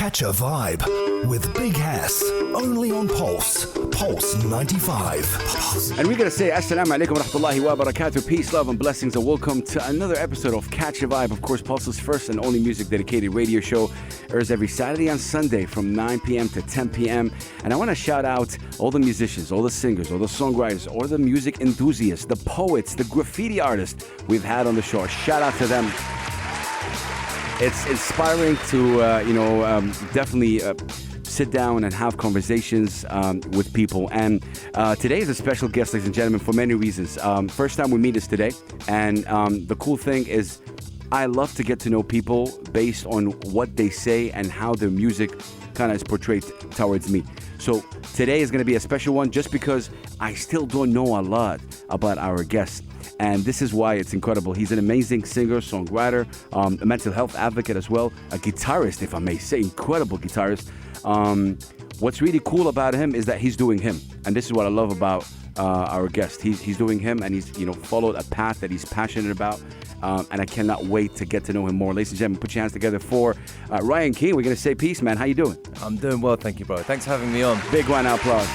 Catch a Vibe with Big Hass, only on Pulse 95. And we're going to say Assalamu alaikum wa rahmatullahi wa barakatuh, peace, love and blessings, and welcome to another episode of Catch a Vibe. Of course, Pulse's first and only music dedicated radio show airs every Saturday and Sunday from 9 p.m. to 10 p.m. And I want to shout out all the musicians, all the singers, all the songwriters, all the music enthusiasts, the poets, the graffiti artists we've had on the show. Shout out to them. It's inspiring to, definitely sit down and have conversations with people. And today is a special guest, ladies and gentlemen, for many reasons. First time we meet is today. And the cool thing is I love to get to know people based on what they say and how their music kind of is portrayed towards me. So today is going to be a special one just because I still don't know a lot about our guest. And this is why it's incredible. He's an amazing singer, songwriter, a mental health advocate as well, a guitarist, if I may say, incredible guitarist. What's really cool about him is that he's doing him. And this is what I love about our guest. He's doing him, and he's followed a path that he's passionate about. And I cannot wait to get to know him more. Ladies and gentlemen, put your hands together for Ryan King. We're going to say peace, man. How you doing? I'm doing well, thank you, bro. Thanks for having me on. Big round of applause.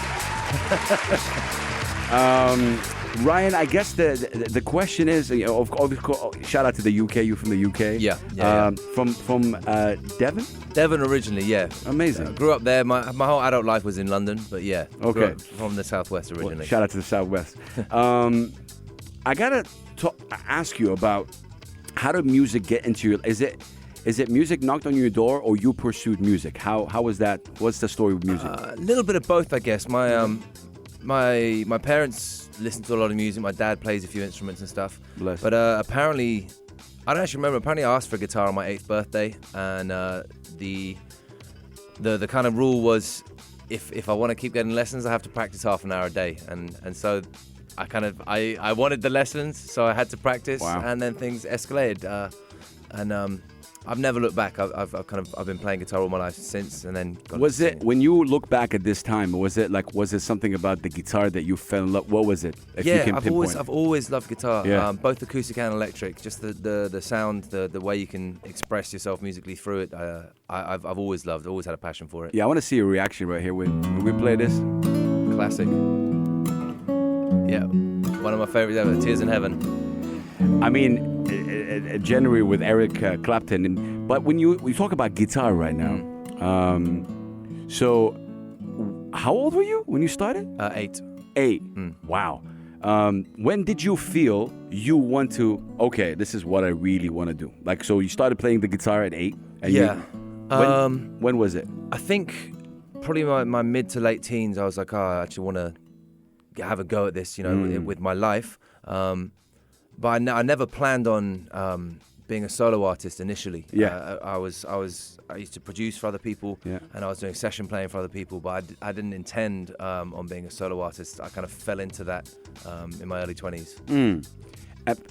Ryan, I guess the question is, shout out to the UK. You from the UK? Yeah. From Devon? Devon originally, yeah. Amazing. Grew up there. My whole adult life was in London, but yeah. Okay. Grew up from the southwest originally. Well, shout out to the southwest. I gotta ask you about how did music get into your? Is it music knocked on your door, or you pursued music? How was that? What's the story with music? A little bit of both, I guess. My parents listen to a lot of music. My dad plays a few instruments and stuff. Bless. But apparently, I don't actually remember. Apparently, I asked for a guitar on my 8th birthday, and the kind of rule was, if I want to keep getting lessons, I have to practice half an hour a day, and so I wanted the lessons, so I had to practice. Wow. And then things escalated, and I've never looked back. I've been playing guitar all my life since, and then was it when you look back at this time? Was it something about the guitar that you fell in love? What was it? I've always loved guitar. Yeah. Both acoustic and electric. Just the sound, the way you can express yourself musically through it. I've always loved. Always had a passion for it. Yeah, I want to see your reaction right here when we play this. Classic. Yeah, one of my favorites ever. Tears in Heaven. I mean, generally with Eric Clapton, but when you talk about guitar right now, so how old were you when you started? 8. 8. Wow. When did you feel you want to? Okay, this is what I really want to do. Like, so you started playing the guitar at 8. And yeah. When was it? I think probably my mid to late teens. I was like, I actually want to have a go at this, with my life. But I never planned on being a solo artist initially. Yeah. I used to produce for other people, yeah, and I was doing session playing for other people. But I didn't intend on being a solo artist. I kind of fell into that in my early 20s.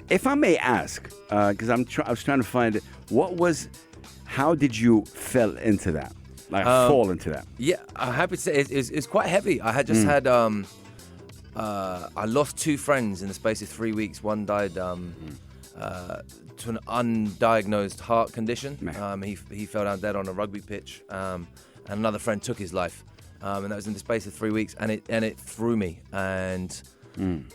If I may ask, because I was trying to find it, how did you fell into that? Fall into that? Yeah, I'm happy to say it's quite heavy. I had just had. I lost 2 friends in the space of 3 weeks. One died to an undiagnosed heart condition. He fell down dead on a rugby pitch, and another friend took his life. And that was in the space of 3 weeks, and it threw me. And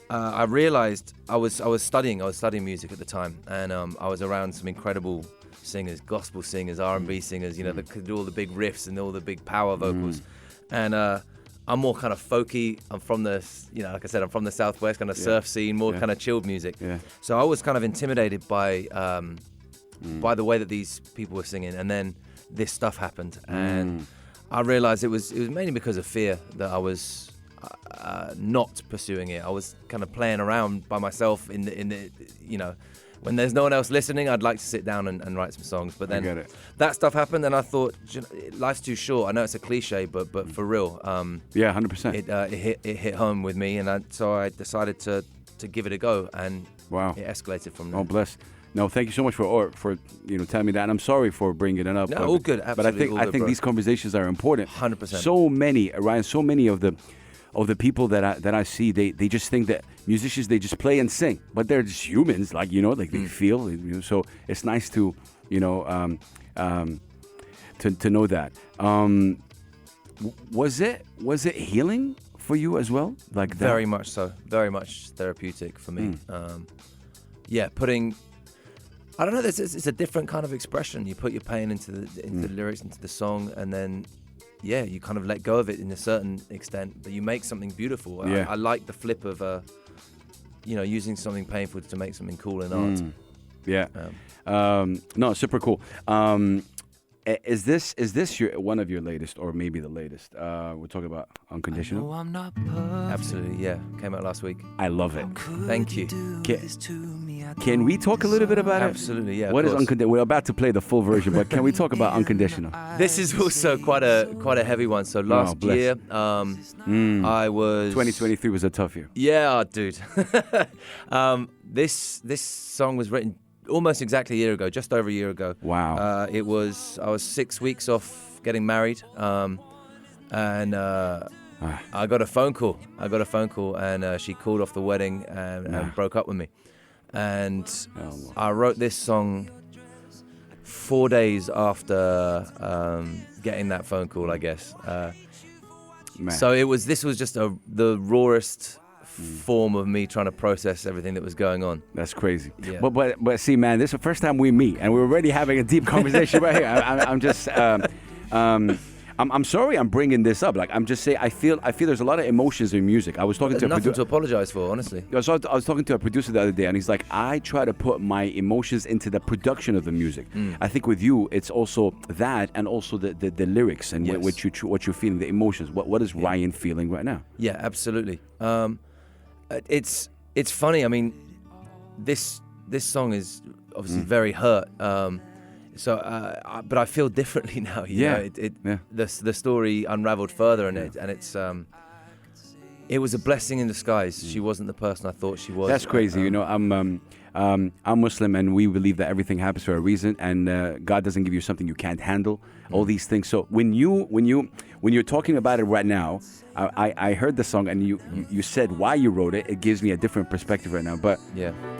I realized I was studying music at the time, and I was around some incredible singers, gospel singers, R&B singers, that could do all the big riffs and all the big power vocals. And I'm more kind of folky. I'm from like I said, I'm from the southwest, kind of surf scene, more kind of chilled music. Yeah. So I was kind of intimidated by the way that these people were singing, and then this stuff happened, and I realized it was mainly because of fear that I was not pursuing it. I was kind of playing around by myself in the when there's no one else listening, I'd like to sit down and write some songs. But then that stuff happened, and I thought, life's too short. I know it's a cliche, but for real. Yeah, 100%. It hit home with me, and so I decided to give it a go, and wow, it escalated from there. Oh, bless. No, thank you so much for telling me that. And I'm sorry for bringing it up. No, all good. Absolutely. But I think these conversations are important. 100%. So many of the people that I see, they just think that musicians, they just play and sing, but they're just humans, they feel, so it's nice to to know that. Was it healing for you as well? Like that? Very much so. Very much therapeutic for me. Putting. I don't know. It's a different kind of expression. You put your pain into the lyrics, into the song, and then you kind of let go of it in a certain extent, but you make something beautiful. Yeah. I like the flip of using something painful to make something cool in art. Yeah. No, super cool. Is this one of your latest, or maybe the latest? We're talking about Unconditional. I know I'm not perfect. Absolutely, yeah. Came out last week. I love it. Thank you. Can we talk a little bit about it? Absolutely, yeah. What is Unconditional? We're about to play the full version, but can we talk about Unconditional? This is also quite a heavy one. So last year, I was 2023 was a tough year. Yeah, dude. This song was written almost exactly a year ago, just over a year ago. Wow. I was 6 weeks off getting married, and I got a phone call. And she called off the wedding and broke up with me. And I wrote this song 4 days after getting that phone call, I guess. So this was just the rawest form of me trying to process everything that was going on. That's crazy. Yeah. But see, man, this is the first time we meet, and we're already having a deep conversation right here. I'm just. I'm sorry I'm bringing this up. Like, I'm just saying, I feel there's a lot of emotions in music. I was talking to nothing to apologize for, honestly. I was talking to a producer the other day, and he's like, I try to put my emotions into the production of the music. I think with you, it's also that, and also the lyrics and what you're feeling, the emotions. What is Ryan feeling right now? Yeah, absolutely. It's funny. I mean, this song is obviously very hurt. But I feel differently now. You know? The story unraveled further, and it was a blessing in disguise. She wasn't the person I thought she was. That's crazy. I'm Muslim, and we believe that everything happens for a reason, and God doesn't give you something you can't handle. All these things. So when you're talking about it right now, I heard the song, and you said why you wrote it. It gives me a different perspective right now. But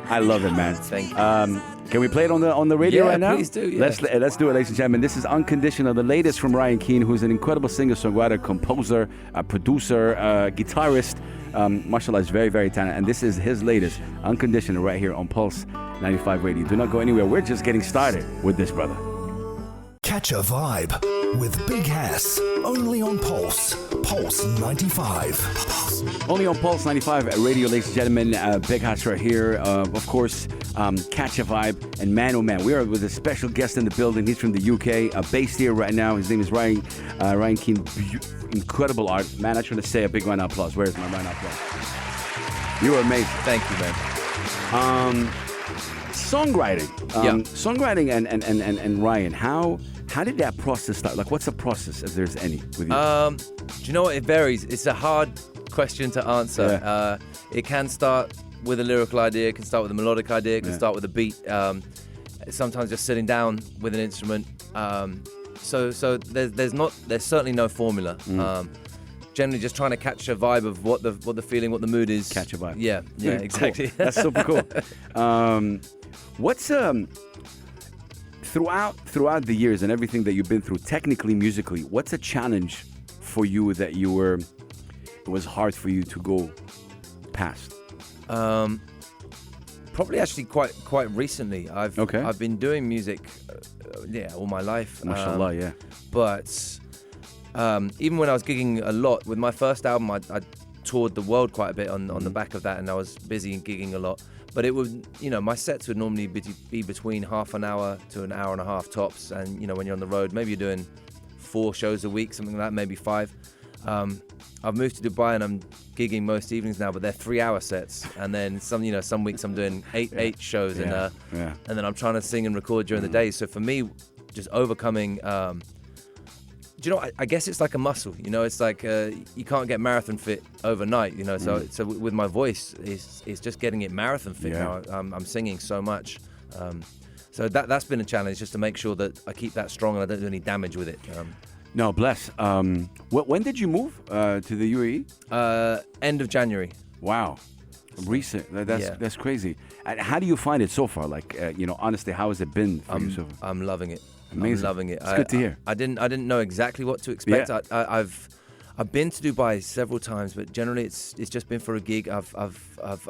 I love it, man. Thank you. Can we play it on the radio right now? Please do. Yeah. Let's do it, ladies and gentlemen. This is Unconditional, the latest from Ryan Keane, who's an incredible singer-songwriter, composer, producer, guitarist. Mashallah, is very, very talented. And this is his latest, Unconditional, right here on Pulse 95 Radio. Do not go anywhere. We're just getting started with this, brother. Catch a vibe with Big Hass, only on Pulse 95. Only on Pulse 95 Radio, ladies and gentlemen. Big Hass right here. Of course, Catch a Vibe. And man, oh man, we are with a special guest in the building. He's from the UK, based here right now. His name is Ryan Keane. Incredible art. Man, I just want to say a big round of applause. Where's my round of applause? You are amazing. Thank you, man. Songwriting. Songwriting and Ryan, how did that process start? Like, what's the process, if there's any, with you? Do you know what? It varies. It's a hard question to answer. Yeah. It can start with a lyrical idea. It can start with a melodic idea. It can start with a beat. Sometimes just sitting down with an instrument. So there's certainly no formula. Generally, just trying to catch a vibe of what the feeling, what the mood is. Catch a vibe. Yeah, exactly. Cool. That's super cool. What's throughout the years and everything that you've been through, technically, musically, what's a challenge for you that it was hard for you to go past? Probably actually quite recently. I've been doing music, all my life. Mashallah, yeah. But even when I was gigging a lot with my first album, I toured the world quite a bit on the back of that, and I was busy and gigging a lot. But it would, my sets would normally be between half an hour to an hour and a half tops. And when you're on the road, maybe you're doing 4 shows a week, something like that, maybe 5. I've moved to Dubai and I'm gigging most evenings now, but they're 3-hour sets. And then some weeks I'm doing 8 shows, and then I'm trying to sing and record during the day. So for me, just overcoming. I guess it's like a muscle. It's like you can't get marathon fit overnight. So with my voice, it's just getting it marathon fit now. I'm singing so much, so that's been a challenge, just to make sure that I keep that strong and I don't do any damage with it. No, bless. When did you move to the UAE? End of January. Wow, recent. That's crazy. And how do you find it so far? Like, honestly, how has it been for you so far? I'm loving it. Amazing. I'm loving it. It's good to hear. I didn't know exactly what to expect. Yeah. I've been to Dubai several times, but generally it's just been for a gig. I've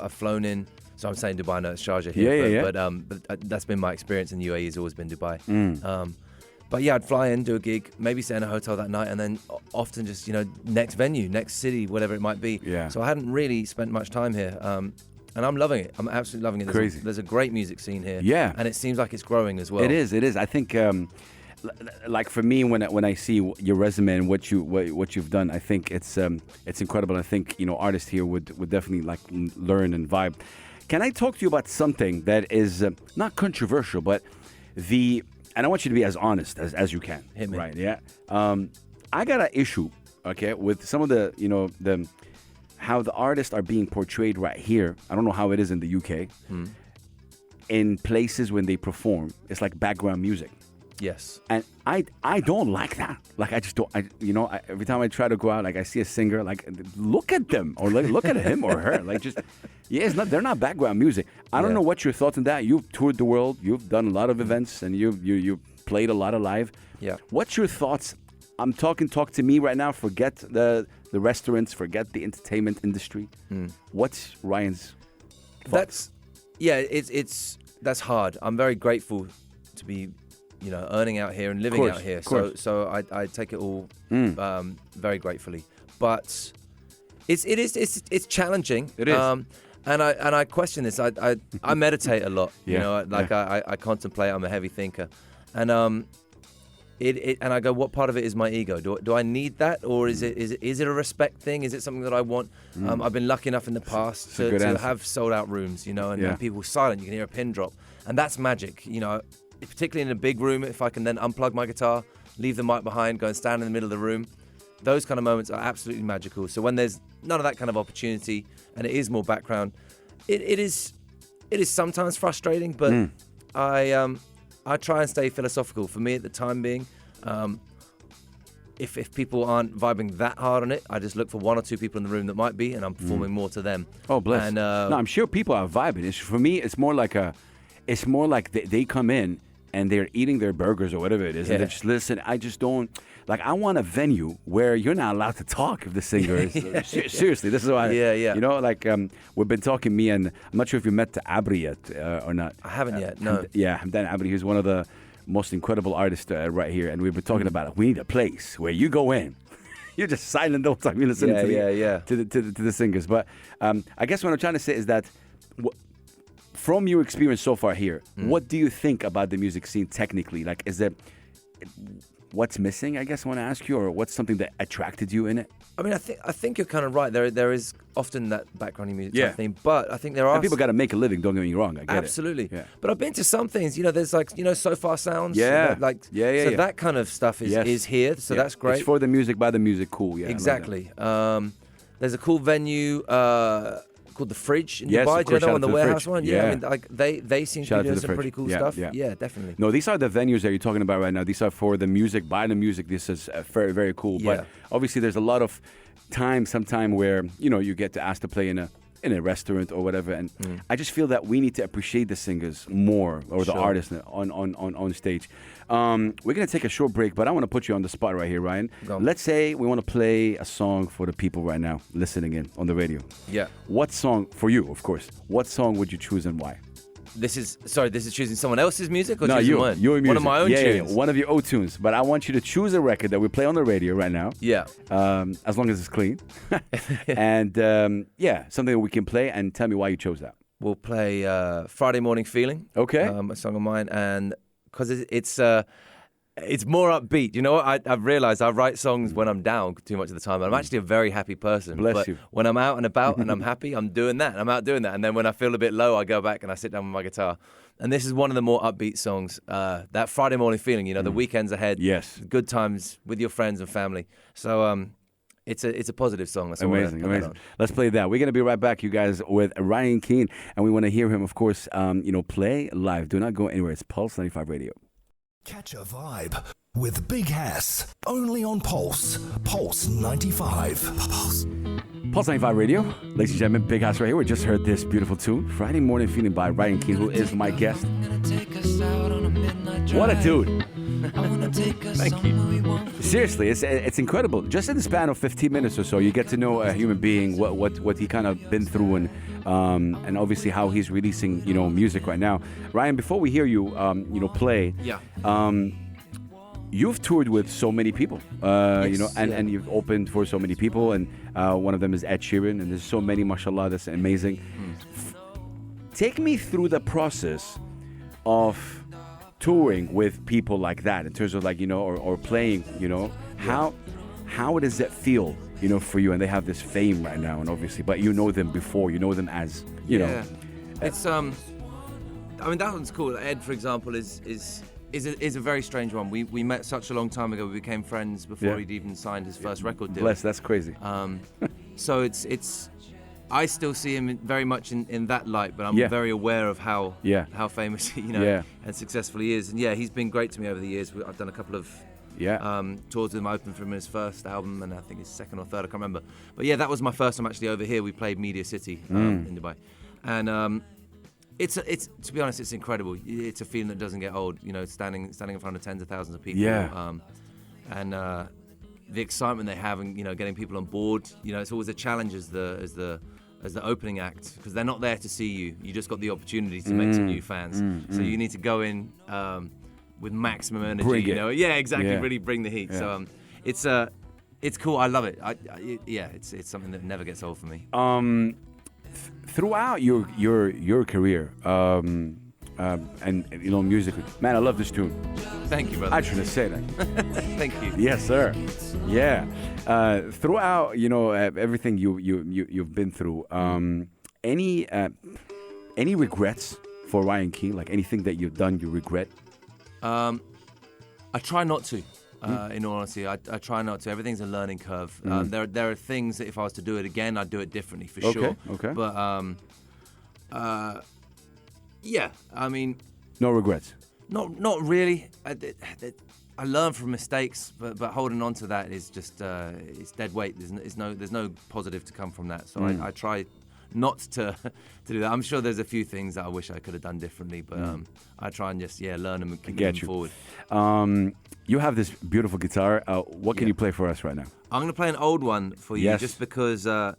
flown in. So I'm saying Dubai, no, it's Sharjah here. But that's been my experience in the UAE. Has always been Dubai. But yeah, I'd fly in, do a gig, maybe stay in a hotel that night, and then often just, next venue, next city, whatever it might be. Yeah. So I hadn't really spent much time here. And I'm loving it. I'm absolutely loving it. Crazy. There's a great music scene here. Yeah. And it seems like it's growing as well. It is. I think, like for me, when I see your resume and what you've done, I think it's incredible. I think, artists here would definitely like learn and vibe. Can I talk to you about something that is not controversial, but and I want you to be as honest as you can. Hit me. Right, yeah. I got an issue, okay, with some of the how the artists are being portrayed right here. I don't know how it is in the UK. In places when they perform, it's like background music. Yes. And I don't like that. Like I just don't. Every time I try to go out, like I see a singer, like look at them or look at him or her. Like just they're not background music. I don't know what your thoughts on that. You've toured the world. You've done a lot of events and you played a lot of live. Yeah. What's your thoughts? Talk to me right now. Forget the restaurants. Forget the entertainment industry. What's Ryan's thoughts? That's hard. I'm very grateful to be earning out here and living out here. So I take it all very gratefully. But it's challenging. It is. And I question this. I meditate a lot. I contemplate. I'm a heavy thinker, and and I go, what part of it is my ego? Do I need that, or is it a respect thing? Is it something that I want? I've been lucky enough in the past to have sold out rooms, and people silent. You can hear a pin drop, and that's magic. Particularly in a big room, if I can then unplug my guitar, leave the mic behind, go and stand in the middle of the room, those kind of moments are absolutely magical. So when there's none of that kind of opportunity and it is more background, it is sometimes frustrating, but I try and stay philosophical. For me at the time being, if people aren't vibing that hard on it, I just look for one or two people in the room that might be, and I'm performing more to them. Oh, bless. And, no, I'm sure people are vibing. For me, it's more like they come in and they're eating their burgers or whatever it is, and they just listen. I just don't I want a venue where you're not allowed to talk if the singer is seriously. This is why. We've been talking. Me and I'm not sure if you met Abri yet or not. I haven't yet. No. Hamdan Abri. He's one of the most incredible artists right here, and we've been talking about it. We need a place where you go in. You're just silent the whole time you listen to the singers. But I guess what I'm trying to say is that. From your experience so far here, what do you think about the music scene technically? Like, is there what's missing? I guess I want to ask you, or what's something that attracted you in it? I mean, I think you're kind of right. There is often that background music type thing, but I think there are. And people got to make a living. Don't get me wrong. I get absolutely. it. Yeah. But I've been to some things. There's so far sounds. So that kind of stuff is here. So that's great. It's for the music, by the music. Cool. Yeah. Exactly. There's a cool venue. Called the Fridge in Dubai. Do you know on the warehouse one? Yeah. I mean, they seem to be doing some pretty cool stuff. Yeah, definitely. No, these are the venues that you're talking about right now. These are for the music, by the music. This is very, very cool. Yeah. But obviously, there's a lot of sometime where you get to ask to play in a restaurant or whatever, and I just feel that we need to appreciate the singers more, or the artists on stage. We're gonna take a short break, but I want to put you on the spot right here, Ryan. Let's say we want to play a song for the people right now listening in on the radio. Yeah. What song for you, of course? What song would you choose and why? This is choosing someone else's music or choosing your music. One of my own tunes. Yeah, one of your own tunes. But I want you to choose a record that we play on the radio right now. Yeah. As long as it's clean. And something that we can play, and tell me why you chose that. We'll play Friday Morning Feeling. Okay. A song of mine, and because it's more upbeat. You know what? I've realized I write songs when I'm down too much of the time. I'm actually a very happy person. Bless you. When I'm out and about and I'm happy, I'm doing that. I'm out doing that. And then when I feel a bit low, I go back and I sit down with my guitar. And this is one of the more upbeat songs. That Friday morning feeling, the weekend's ahead. Yes. Good times with your friends and family. So it's a positive song. That's amazing. Let's play that. We're going to be right back, you guys, with Ryan Keane. And we want to hear him, of course, play live. Do not go anywhere. It's Pulse 95 Radio. Catch a vibe with Big Hass, only on Pulse 95. Pulse 95 Radio, ladies and gentlemen, Big Hass right here. We just heard this beautiful tune, Friday Morning Feeling by Ryan Keane, who is my guest. What a dude. Thank you. Seriously, it's incredible. Just in the span of 15 minutes or so, you get to know a human being, what he kind of been through, and obviously how he's releasing, music right now. Ryan, before we hear you, play, you've toured with so many people, Yes, and you've opened for so many people, and one of them is Ed Sheeran, and there's so many, mashallah, that's amazing. Take me through the process of touring with people like that, in terms of or playing, how does that feel, for you? And they have this fame right now, and obviously, but you know them before, you know them as, know. It's I mean, that one's cool. Ed, for example, is a very strange one. We met such a long time ago. We became friends before he'd even signed his first record deal. Bless, that's crazy. So it's I still see him very much in that light, but I'm very aware of how famous and successful he is. And he's been great to me over the years. I've done a couple of tours with him. I opened for him in his first album, and I think his second or third, I can't remember. But that was my first time actually over here. We played Media City in Dubai, and it's to be honest, it's incredible. It's a feeling that doesn't get old. Standing in front of tens of thousands of people. And the excitement they have, and getting people on board. It's always a challenge as the opening act, because they're not there to see you. You just got the opportunity to make some new fans. So you need to go in with maximum energy. Bring it. Yeah, exactly. Yeah. Really bring the heat. Yeah. So it's cool. I love it. It's something that never gets old for me. Throughout your career, and musically, man, I love this tune. Thank you, brother. I shouldn't say that. Thank you. Yes, sir. Yeah. Throughout, everything you've been through, any regrets for Ryan Key? Like anything that you've done you regret? I try not to. In all honesty, I try not to. Everything's a learning curve. There are things that if I was to do it again, I'd do it differently for sure. Okay. But I mean, no regrets. Not really. I learn from mistakes, but holding on to that is just it's dead weight. There's no positive to come from that. So I try not to do that. I'm sure there's a few things that I wish I could have done differently, but I try and just learn them and keep moving forward. You have this beautiful guitar. What can you play for us right now? I'm going to play an old one for you, Yes. just because the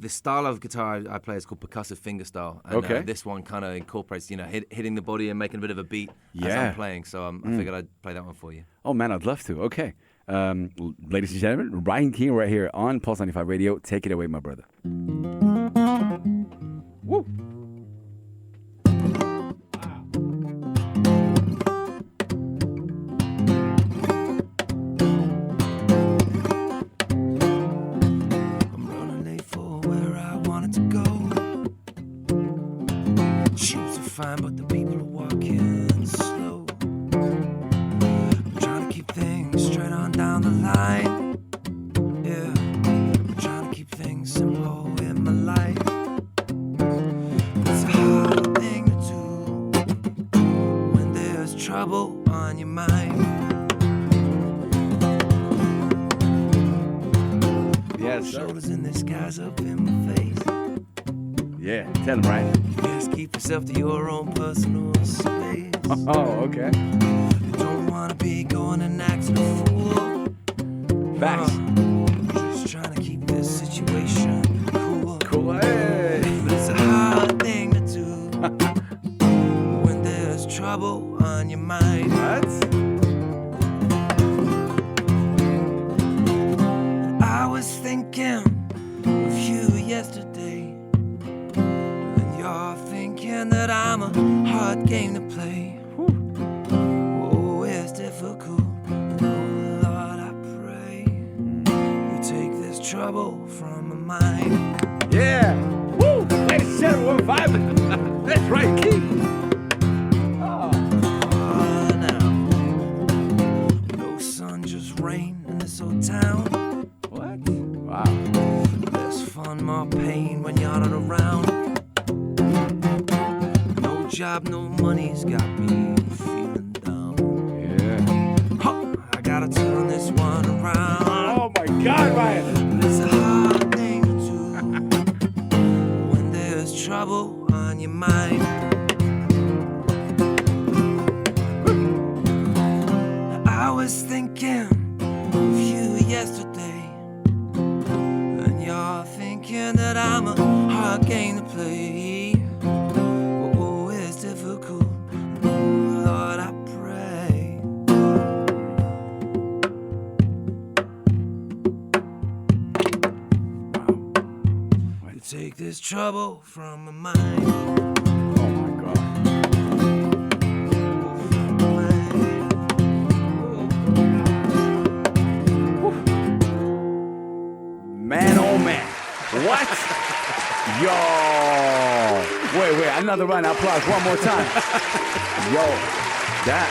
style of guitar I play is called percussive fingerstyle, and this one kind of incorporates, hitting the body and making a bit of a beat as I'm playing. So I figured I'd play that one for you. Oh man, I'd love to. Okay, ladies and gentlemen, Ryan King right here on Pulse 95 Radio. Take it away, my brother. Woo. Fine, but the people are walking slow. I'm trying to keep things straight on down the line. Yeah, I'm trying to keep things simple in my life. It's a hard thing to do when there's trouble on your mind. Yes, sir. Shoulders in the skies up in my face. Yeah, tell him, Ryan. Just keep yourself to your own personal space. Oh, okay. You don't want to be going and acting a fool. Facts. Just trying to keep this situation cool. Cool. Hey. But it's a hard thing to do when there's trouble on your mind. I was thinking of you yesterday. You're thinking that I'm a hard game to play. Oh, it's difficult. Oh, Lord, I pray you take this trouble from my mind. Yeah. Woo. Ladies and gentlemen, we're vibing. That's right, Keith. Now, no sun, just rain in this old town. What? Wow. Less fun, more pain when you're not around. Job, no money's got me feeling down. Yeah. Huh, I gotta turn this one around. Oh my God, Ryan. It's a hard thing to do when there's trouble on your mind. yesterday, and you're thinking that I'm a hard game to play. Oh, it's difficult, Lord, I pray. To take this trouble from my mind. Oh my God. Man, oh man. What? Yo. Wait, another round of applause. One more time. Yo, that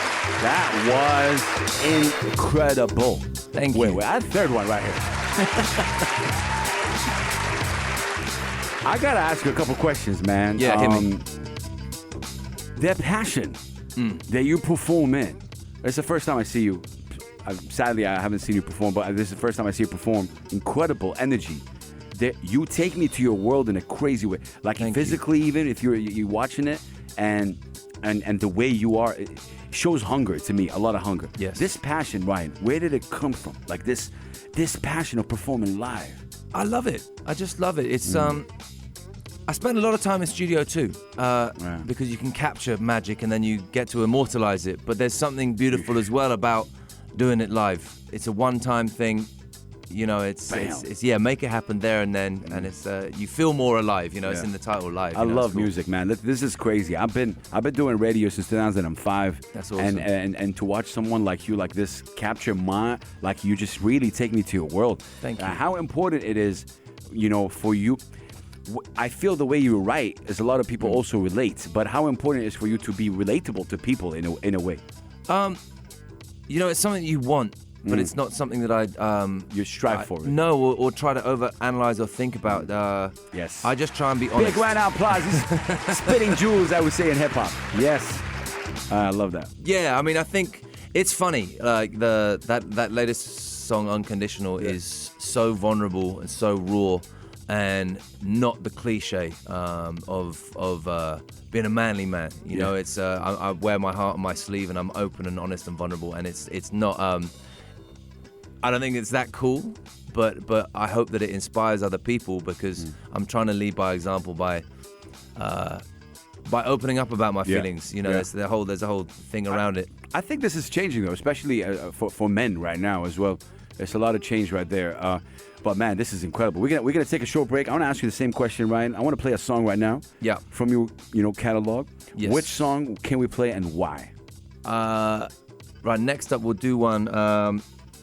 was incredible. Thank you. Wait, I had a third one right here. I gotta ask you a couple questions, man. Yeah, hit me. That passion that you perform in. It's the first time I see you. Sadly, I haven't seen you perform, but this is the first time I see you perform. Incredible energy. That you take me to your world in a crazy way, like Thank physically, even if you're watching it, and the way you are, it shows hunger to me. A lot of hunger. Yes. This passion, Ryan, where did it come from? Like this passion of performing live. I love it. I just love it. It's I spend a lot of time in studio too, because you can capture magic and then you get to immortalize it. But there's something beautiful as well about doing it live. It's a one-time thing, you know. It's make it happen there and then, and it's you feel more alive. You know, it's in the title, live. I love music, man. This is crazy. I've been doing radio since 2005. That's awesome. And to watch someone like you, like this, capture like you just really take me to your world. Thank you. How important it is, you know, for you. I feel the way you write is a lot of people also relate, but how important it is for you to be relatable to people in a way. You know, it's something you want, but it's not something that I you strive for it. No, or try to overanalyze or think about. Yes. I just try and be honest. Big round of applause. Spitting jewels, I would say, in hip hop. Yes. I love that. Yeah, I mean, I think it's funny. Like that latest song, Unconditional, is so vulnerable and so raw, and not the cliche of being a manly man. You know, it's I wear my heart on my sleeve and I'm open and honest and vulnerable, and it's not. I don't think it's that cool, but I hope that it inspires other people, because I'm trying to lead by example by opening up about my feelings. You know, there's a whole thing around it. I think this is changing though, especially for men right now as well. There's a lot of change right there. But man, this is incredible. We're gonna take a short break. I want to ask you the same question, Ryan. I want to play a song right now. Yeah. From your catalog. Yes. Which song can we play and why? Right. Next up, we'll do one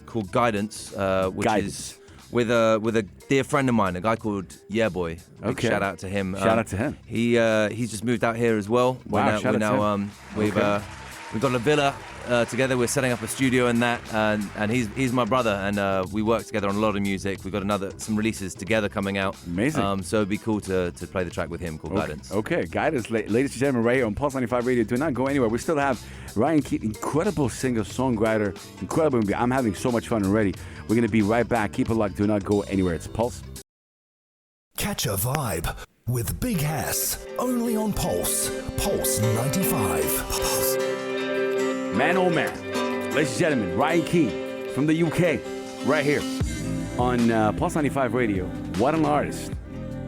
called Guidance, which is with a dear friend of mine, a guy called Yeah Boy. Big shout out to him. Shout out to him. He's just moved out here as well. Wow. Shout out to him. We've got a villa together. We're setting up a studio and that, and he's my brother, and we work together on a lot of music. We've got some releases together coming out. Amazing. So it'd be cool to play the track with him called Guidance. Okay, Guidance, ladies and gentlemen, right here on Pulse 95 Radio. Do not go anywhere. We still have Ryan Keaton, incredible singer-songwriter, incredible. I'm having so much fun already. We're gonna be right back. Keep it locked. Do not go anywhere. It's Pulse. Catch a vibe with Big Hass, only on Pulse. Pulse 95. Pulse. Man, oh man. Ladies and gentlemen, Ryan Keaton from the UK, right here on Pulse 95 Radio. What an artist.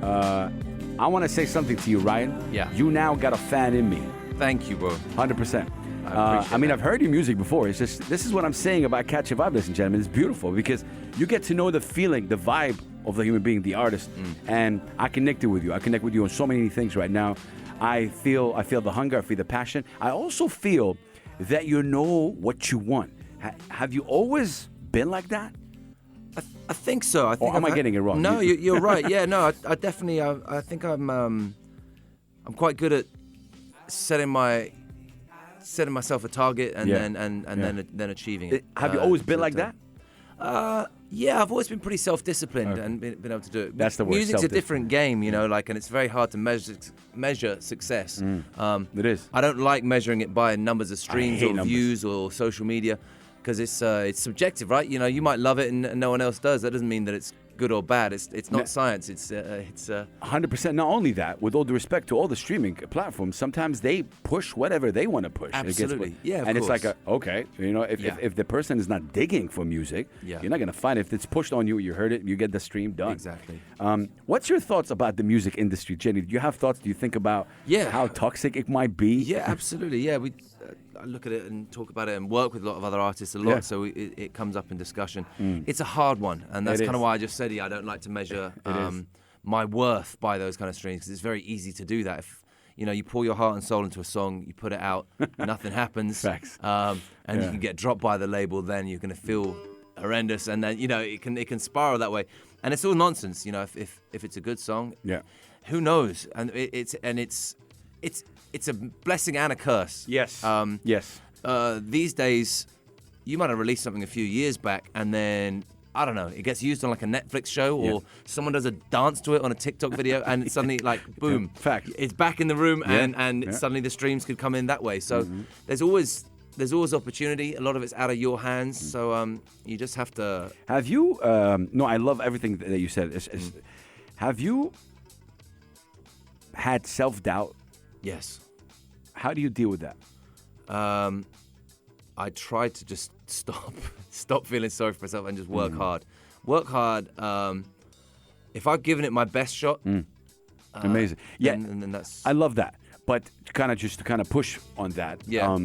I want to say something to you, Ryan. Yeah. You now got a fan in me. Thank you, bro. 100%. I mean, that. I've heard your music before. It's just, this is what I'm saying about Catch a Vibe, ladies and gentlemen. It's beautiful because you get to know the feeling, the vibe of the human being, the artist. And I connected with you. I connect with you on so many things right now. I feel the hunger. I feel the passion. I also feel that you know what you want. Have you always been like that? I think so. I think am I getting it wrong? No, you're right. Yeah, no, I definitely. I think I'm quite good at setting myself a target and then achieving it. Have you always been like that? Yeah, I've always been pretty self-disciplined and been able to do it. That's the word. Music's a different game, you know, like, and it's very hard to measure success. It is. I don't like measuring it by numbers of streams or views or social media, because it's subjective, right? You know, you might love it and no one else does. That doesn't mean that it's good or bad. It's not science. It's 100%. Not only that, with all due respect to all the streaming platforms, sometimes they push whatever they want to push. Absolutely. Yeah, of and course. it's like, okay, if the person is not digging for music, Yeah. you're not going to find it. If it's pushed on you, you heard it, you get the stream done. Exactly. What's your thoughts about the music industry, Jenny? Do you have thoughts? Do you think about how toxic it might be? Yeah, absolutely. Yeah, I look at it and talk about it and work with a lot of other artists a lot, so it comes up in discussion. It's a hard one, and that's kind of why I just said I don't like to measure my worth by those kind of streams, because it's very easy to do that. If you pour your heart and soul into a song, you put it out, nothing happens, Facts. and you can get dropped by the label, then you're going to feel horrendous, and then it can spiral that way, and it's all nonsense. If it's a good song, who knows? And it's a blessing and a curse. Yes. Yes. These days, you might have released something a few years back, and then, I don't know, it gets used on like a Netflix show, or someone does a dance to it on a TikTok video, and it's suddenly like, boom, Fact. it's back in the room, and suddenly the streams could come in that way. So there's always opportunity. A lot of it's out of your hands, so you just have to... Have you... no, I love everything that you said. Have you had self-doubt? Yes. How do you deal with that? I try to just stop feeling sorry for myself and just work hard. Work hard. If I've given it my best shot, amazing. Yeah, then that's... I love that. But to kind of push on that. Yeah.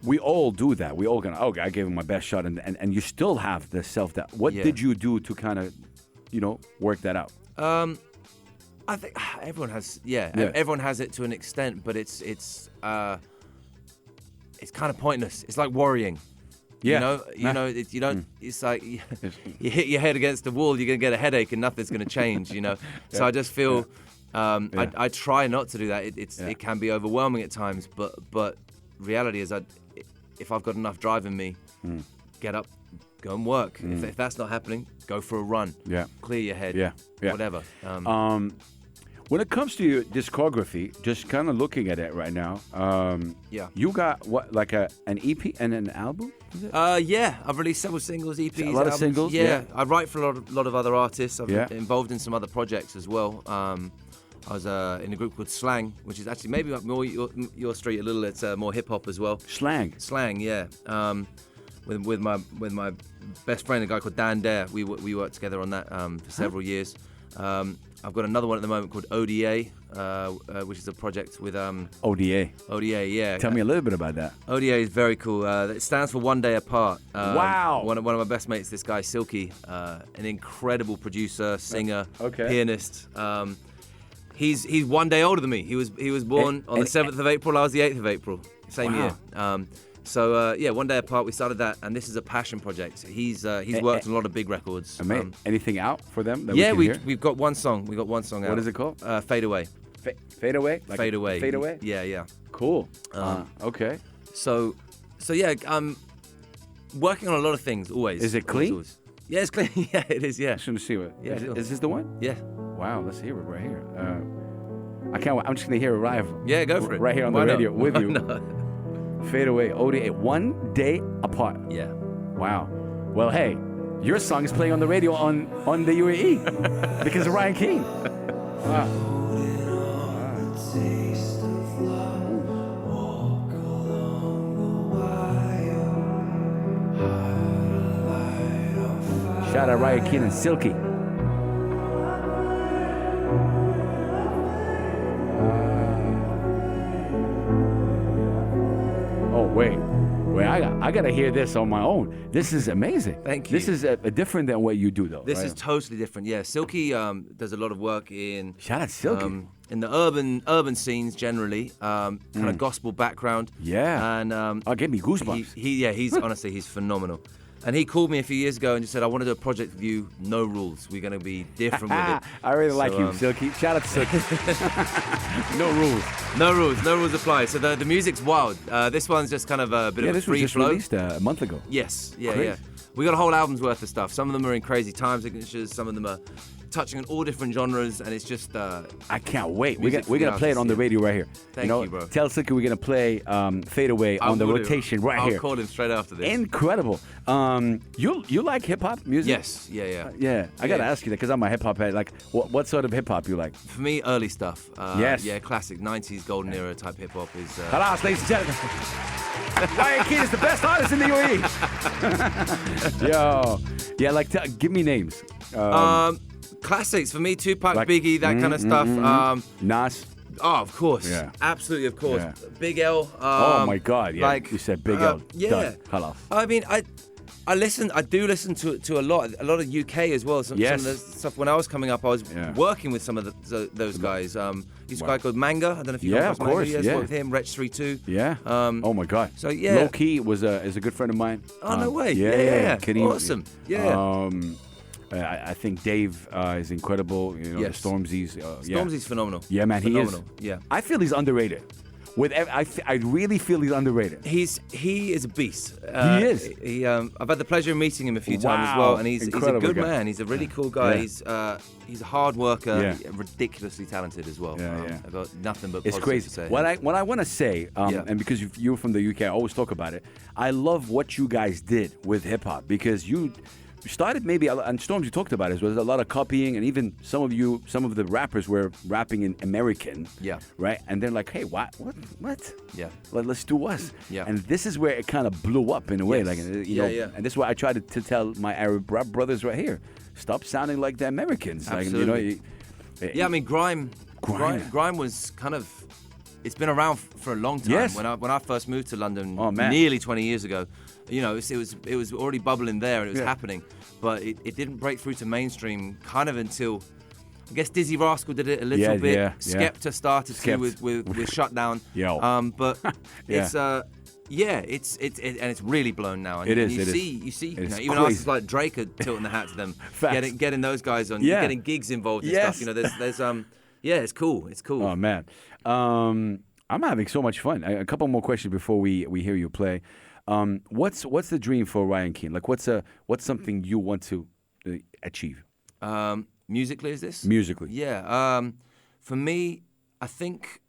We all do that. We all gonna, okay, I gave it my best shot, and you still have the self-doubt. What did you do to kind of, work that out? I think everyone has, everyone has it to an extent, but it's kind of pointless. It's like worrying. Yeah. You don't. It's like you hit your head against the wall, you're gonna get a headache, and nothing's gonna change. So I just feel I try not to do that. It can be overwhelming at times, but reality is if I've got enough drive in me, get up, go and work. If that's not happening, go for a run. Yeah. Clear your head. Yeah. Whatever. When it comes to your discography, just kind of looking at it right now, you got what, like an EP and an album? Is it? I've released several singles, EPs, a lot of singles. Yeah, I write for a lot of other artists. I've been involved in some other projects as well. I was in a group called Slang, which is actually maybe more your street a little. It's more hip hop as well. Slang, yeah. With my best friend, a guy called Dan Dare, we worked together on that for several years. I've got another one at the moment called ODA, which is a project with... ODA? ODA, yeah. Tell me a little bit about that. ODA is very cool. It stands for One Day Apart. Wow! One of my best mates, this guy, Silky, an incredible producer, singer, pianist. He's 1 day older than me. He was born on the 7th of April. I was the 8th of April, same year. So 1 Day Apart, we started that, and this is a passion project. He's worked on a lot of big records. Anything out for them? We've got one song. We got one song out. What is it called? Fade Away. Fade Away? Like Fade Away. Fade Away? Yeah. Cool. Okay. So I'm working on a lot of things always. Is it clean? Always. Yeah, it's clean. Yeah, it is. Yeah. I shouldn't see it. Yeah. Is this the one? Yeah. Wow. Let's hear it right here. I can't wait. I'm just gonna hear it live. Yeah, go for it. Right here on the radio with you. Fade Away, ODA, 1 Day Apart. Yeah. Wow. Well, hey, your song is playing on the radio on the UAE because of Ryan King. Wow. Shout out Ryan King and Silky. Wait, I gotta hear this on my own. This is amazing. Thank you. This is different than what you do, though. This is totally different. Yeah, Silky does a lot of work in. Shout out Silky. In the urban scenes generally, kind of gospel background. Yeah. And give me goosebumps. He's honestly he's phenomenal. And he called me a few years ago and just said, I want to do a project with you, no rules. We're going to be different with it. I really like you, Silky. Shout out to Silky. No rules. No rules apply. So the music's wild. This one's just kind of a bit of a free flow. This was just released a month ago. Yes, yeah. We got a whole album's worth of stuff. Some of them are in crazy time signatures. Some of them are touching on all different genres, and it's just. I can't wait. We're music gonna play it on the radio right here. Thank you, bro. Tell Slicker we're gonna play Fade Away on the rotation right here. I'll call him straight after this. Incredible. You like hip hop music? Yes. Yeah. I gotta ask you that because I'm a hip hop head. Like, what sort of hip hop you like? For me, early stuff. Yes. Yeah, classic 90s golden era type hip hop is. Hello, ladies and gentlemen. Ryan Keane is the best artist in the UAE. Yo, yeah, like give me names. Classics for me, Tupac, like, Biggie, that kind of stuff. Nas. Oh, of course. Yeah. Absolutely, of course. Yeah. Big L. Oh my God! Yeah, like, you said Big L. Yeah. Done. Halas. I mean, I do listen to a lot of UK as well. Some of the stuff when I was coming up, I was working with some of those guys. He's a guy called Manga. I don't know if you know of course. Manga. Worked with him, Wretch 3-2. Yeah. Oh my God. So yeah. Low Key is a good friend of mine. Oh no way. Yeah. Awesome. Yeah. I think Dave is incredible. You know, Yes. Stormzy's. Stormzy's phenomenal. Yeah, man, phenomenal. he is. Yeah. I feel he's underrated. I really feel he's underrated. He is a beast. He is. I've had the pleasure of meeting him a few times as Wow. well, and he's a Incredible good guy. man. He's a really cool guy. Yeah. He's a hard worker, Yeah. ridiculously talented as well. Yeah. I've got nothing but It's positive crazy. to say. What I want to say, and because you're from the UK, I always talk about it. I love what you guys did with hip hop because you started maybe, and Storms you talked about it, was a lot of copying, and even some of the rappers were rapping in American. Yeah. Right? And they're like, hey, what? Yeah. Let's do us. Yeah. And this is where it kind of blew up in a way. Yes. Like, you know, Yeah. and this is what I try to tell my Arab brothers right here. Stop sounding like the Americans. Absolutely. Like, you know, Yeah, I mean, grime was kind of. It's been around for a long time. Yes. When I first moved to London, man. nearly 20 years ago, you know, it was already bubbling there and it was Yeah. happening, but it didn't break through to mainstream kind of until. I guess Dizzy Rascal did it a little bit. Yeah. Skepta started to with Shutdown. Yo. But Yeah. it's and it's really blown now. And, It and is, you see, It's even crazy. artists like Drake are tilting the hat to them, Facts. getting those guys on, Yeah. getting gigs involved and Yes. stuff. You know, there's it's cool. It's cool. Oh man, I'm having so much fun. A couple more questions before we hear you play. What's the dream for Ryan Keane? Like, what's something you want to achieve? Musically, is this? Musically. Yeah. For me, I think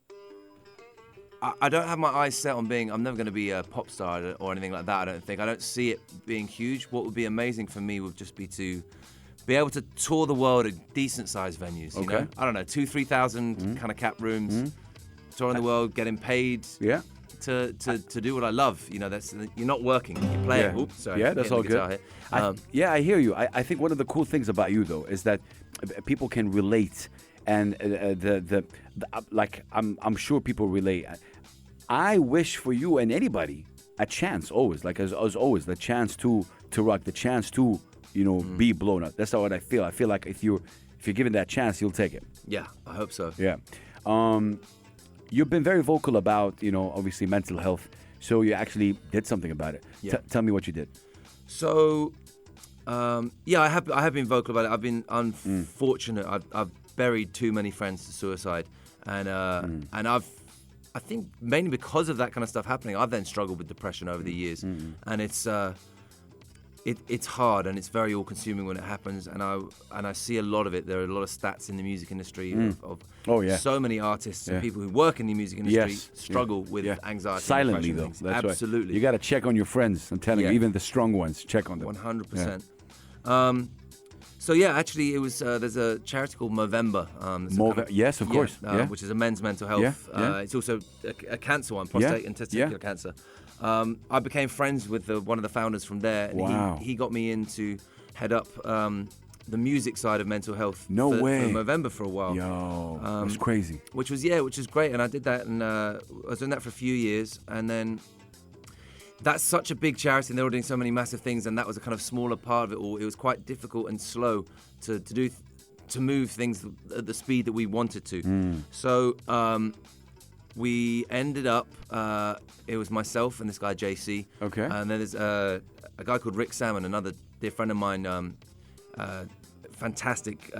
I don't have my eyes set on being. I'm never going to be a pop star or anything like that. I don't think. I don't see it being huge. What would be amazing for me would just be to be able to tour the world at decent-sized venues. You know? I don't know, 2,000-3,000 kind of cap rooms, touring the world, getting paid. Yeah. To do what I love, you know, you're not working, you're playing. Yeah. Oops, sorry. Yeah, that's all good. I hear you. I think one of the cool things about you though is that people can relate, and like I'm sure people relate. I wish for you and anybody a chance always, like as always, the chance to rock, the chance to be blown up. That's what I feel. I feel like if you're given that chance, you'll take it. Yeah, I hope so. Yeah. You've been very vocal about, obviously mental health. So you actually did something about it. Yeah. Tell me what you did. So, I have been vocal about it. I've been unfortunate. I've buried too many friends to suicide, and I think mainly because of that kind of stuff happening, I've then struggled with depression over the years, and it's hard and it's very all-consuming when it happens, and I see a lot of it. There are a lot of stats in the music industry of so many artists and people who work in the music industry struggle with anxiety. Silently and though. things. That's Absolutely. Right. You got to check on your friends. I'm telling you, even the strong ones, check on them. 100%. So actually, it was there's a charity called Movember. Yes, of course. Which is a men's mental health. It's also a cancer one, prostate and testicular cancer. I became friends with one of the founders from there, and he got me in to head up the music side of mental health. No way. For Movember for a while. Yo, that's crazy. Which is great, and I did that, and I was doing that for a few years, and then. That's such a big charity, and they were doing so many massive things, and that was a kind of smaller part of it all. It was quite difficult and slow to move things at the speed that we wanted to. So we ended up. It was myself and this guy JC. Okay. And then there's a guy called Rick Salmon, another dear friend of mine, fantastic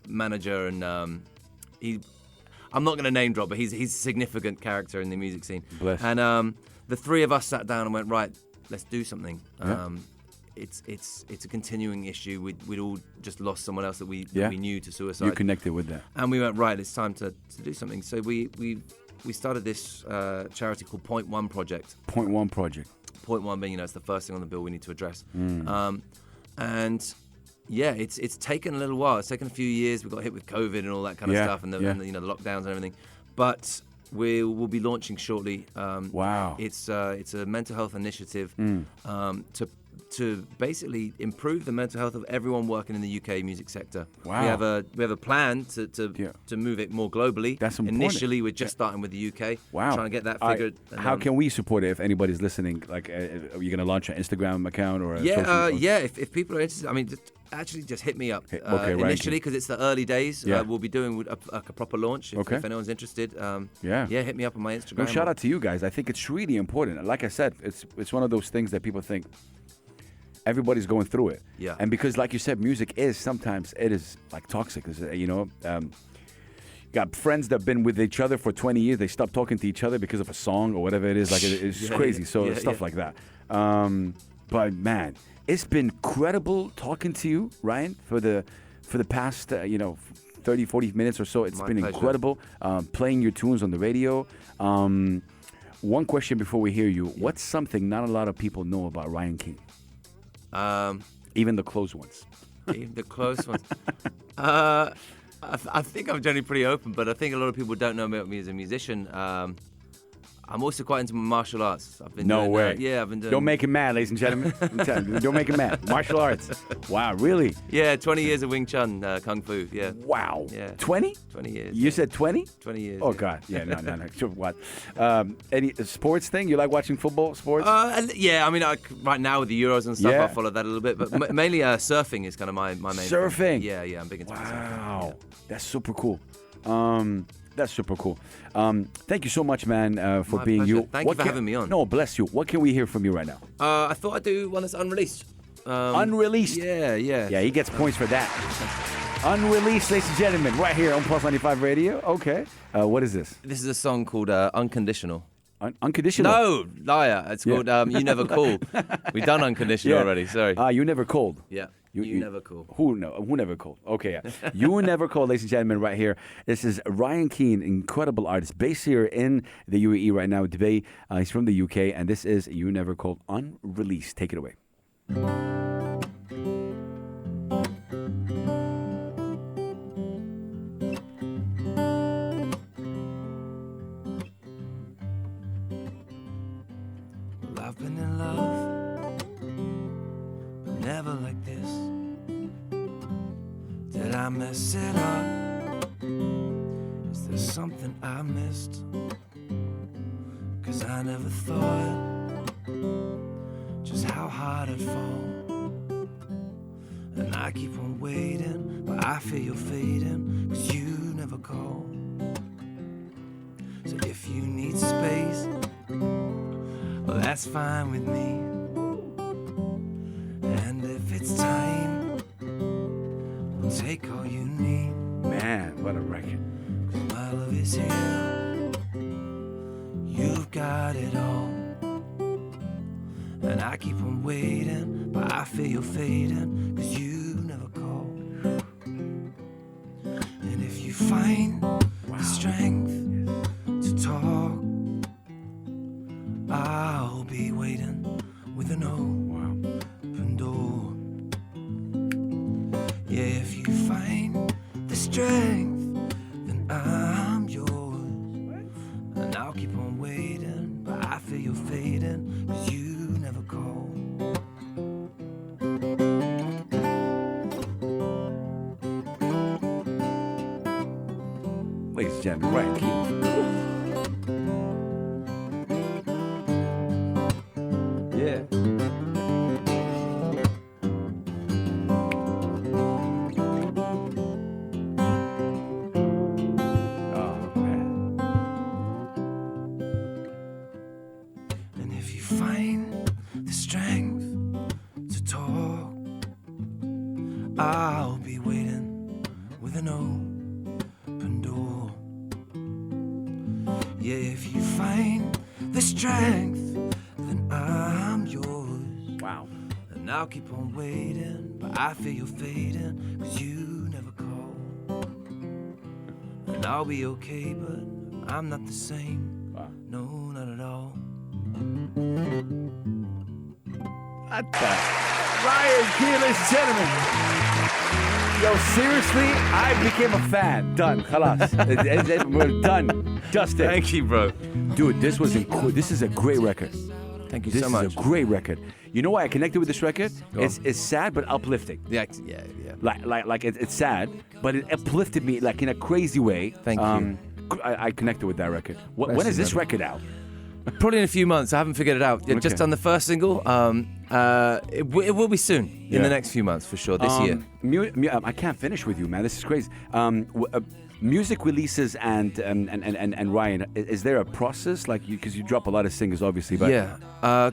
manager, and I'm not going to name drop, but he's a significant character in the music scene. Bless. And the three of us sat down and went, right, let's do something. it's a continuing issue. We'd all just lost someone else that we knew to suicide. You connected with that. And we went, right, it's time to do something. So we started this charity called Point One Project. Point One Project. Point one being, it's the first thing on the bill we need to address. And yeah, it's taken a little while. It's taken a few years. We got hit with COVID and all that kind of stuff, and the lockdowns and everything. But we'll be launching shortly. Wow. It's a mental health initiative to basically improve the mental health of everyone working in the UK music sector. Wow. We have a plan to move it more globally. That's important. Initially, we're just starting with the UK. Wow. Trying to get that figured. How can we support it if anybody's listening? Like, are you going to launch an Instagram account or a social? If people are interested, I mean, just hit me up initially, because it's the early days. We'll be doing a proper launch if anyone's interested. Hit me up on my Instagram. No, shout out to you guys. I think it's really important. Like I said, it's one of those things that people think everybody's going through it. Yeah. And because, like you said, music is sometimes like toxic. Got friends that have been with each other for 20 years. They stop talking to each other because of a song or whatever it is. Like it's crazy. Stuff like that. But man, it's been incredible talking to you, Ryan, for the past 30, 40 minutes or so. It's been pleasure. Incredible playing your tunes on the radio. One question before we hear you. What's something not a lot of people know about Ryan King? Even the close ones. Even the close ones. I think I'm generally pretty open, but I think a lot of people don't know about me as a musician. I'm also quite into martial arts. I've been No way. I've been doing... Don't make him mad, ladies and gentlemen. I'm telling you, don't make him mad. Martial arts. Wow, really? Yeah, 20 years of Wing Chun, Kung Fu, yeah. Wow. Yeah. 20? 20 years. You said 20? 20 years. Oh, God. Yeah, no. Sure, what? Any sports thing? You like watching football, sports? Yeah, I mean, right now with the Euros and stuff, Yeah. I follow that a little bit, but mainly surfing is kind of my main Surfing? thing. Yeah, I'm big into surfing. Wow. Yeah. That's super cool. That's super cool. Thank you so much, man, for My being pleasure. you. Thank you for having me on. No, bless you. What can we hear from you right now? I thought I'd do one that's unreleased. Unreleased? Yeah. Yeah, he gets points for that. Unreleased, ladies and gentlemen, right here on Pulse 95 Radio. Okay. What is this? This is a song called Unconditional. Unconditional? No, liar. It's called You Never Called. We've done Unconditional already, sorry. You Never Called. Yeah. You Never Called. Who Never Called? Okay, yeah. You Never Called, ladies and gentlemen, right here. This is Ryan Keane, incredible artist, based here in the UAE right now, Dubai. He's from the UK, and this is You Never Called, unreleased. Take it away. I've been in love, but never like this. Did I mess it up? Is there something I missed? 'Cause I never thought just how hard I'd fall. And I keep on waiting, but I feel you're fading, 'cause you never call. So if you need space, well, that's fine with me. And if it's time, we'll take all you need. Man, what a record. 'Cause my love is here. You've got it all. And I keep on waiting, but I feel you're fading, 'cause you never call. And if you find the strength to talk, I'll be waiting with an open door. Yeah, if you find the strength, then I'm yours. And I'll keep on waiting, but I feel you're fading, 'cause you never call. Ladies and gentlemen, Ryan Keane. Yeah. Oh, man. And if you find the strength to talk, I'll be waiting with an open door. Yeah, if you find the strength, then I'm yours. Wow. And And I'll keep on waiting, but I feel you're fading, 'cause you never call. And I'll be okay, but I'm not the same. Wow. No, not at all. What the? Ryan Key, ladies and gentlemen. Yo, seriously, I became a fan. Done. Khalas. We're done. Dusted. Thank you, bro. Dude, this is a great record. Thank you This so much. is a great record. You know why I connected with this record? Go on. It's sad but uplifting. Yeah. Like it's sad, but it uplifted me like in a crazy way. Thank you. I connected with that record. When Bless is you, this man. record out? Probably in a few months. I haven't figured it out. Okay. Just done the first single. It will be soon, in the next few months for sure. This year. I can't finish with you, man. This is crazy. Music releases and Ryan, is there a process like you, because you drop a lot of singles obviously, but Yeah.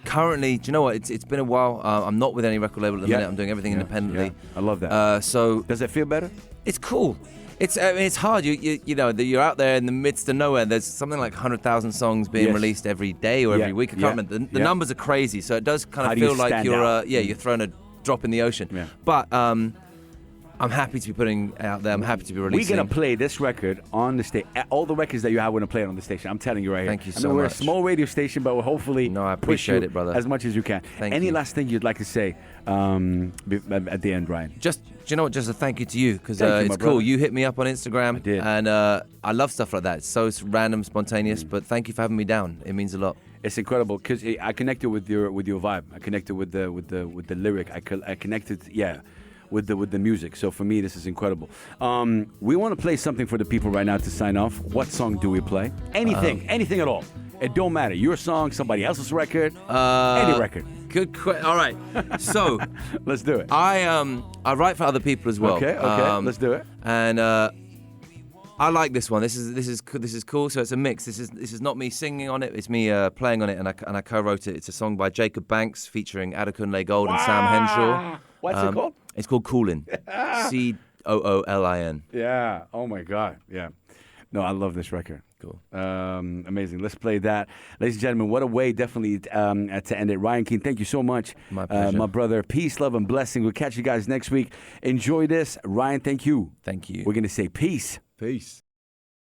Currently, do you know what? It's been a while. I'm not with any record label at the minute. I'm doing everything independently. Yeah. I love that. So does it feel better? it's cool. It's hard. You know that you're out there in the midst of nowhere. There's something like 100,000 songs being Yes. released every day or Yeah. every week. I can't Yeah. remember. The Yeah. numbers are crazy, so it does kind How of do you feel like stand you're out? you're throwing a drop in the ocean. Yeah. But I'm happy to be putting it out there. I'm happy to be We're releasing. gonna play this record on the stage. All the records that you have, we're gonna play it on the station. I'm telling you right here. Thank you I mean, so we're much. a small radio station, but we'll hopefully No, I push appreciate you it, brother. as much as you can. Thank Any you. last thing you'd like to say at the end, Ryan? Just, do you know what? Just a thank you to you because Thank you, it's my cool. brother. You hit me up on Instagram, I did. and I love stuff like that. It's so random, spontaneous, but thank you for having me down. It means a lot. It's incredible because I connected with your vibe. I connected with the lyric. I connected, with the music. So for me, this is incredible. We want to play something for the people right now to sign off. What song do we play? Anything at all. It don't matter. Your song, somebody else's record, any record. Good question. All right. So Let's do it. I write for other people as well. Okay. Let's do it. And I like this one. This is cool. So it's a mix. This is not me singing on it. It's me playing on it, and I co-wrote it. It's a song by Jacob Banks featuring Adekunle Gold and Sam Henshaw. What's it called? It's called Coolin. Coolin. Yeah. Oh my God. Yeah. No, I love this record. Cool. Amazing. Let's play that. Ladies and gentlemen, what a way definitely to end it. Ryan Keane, thank you so much. My pleasure. My brother. Peace, love, and blessing. We'll catch you guys next week. Enjoy this. Ryan, thank you. Thank you. We're going to say peace. Peace.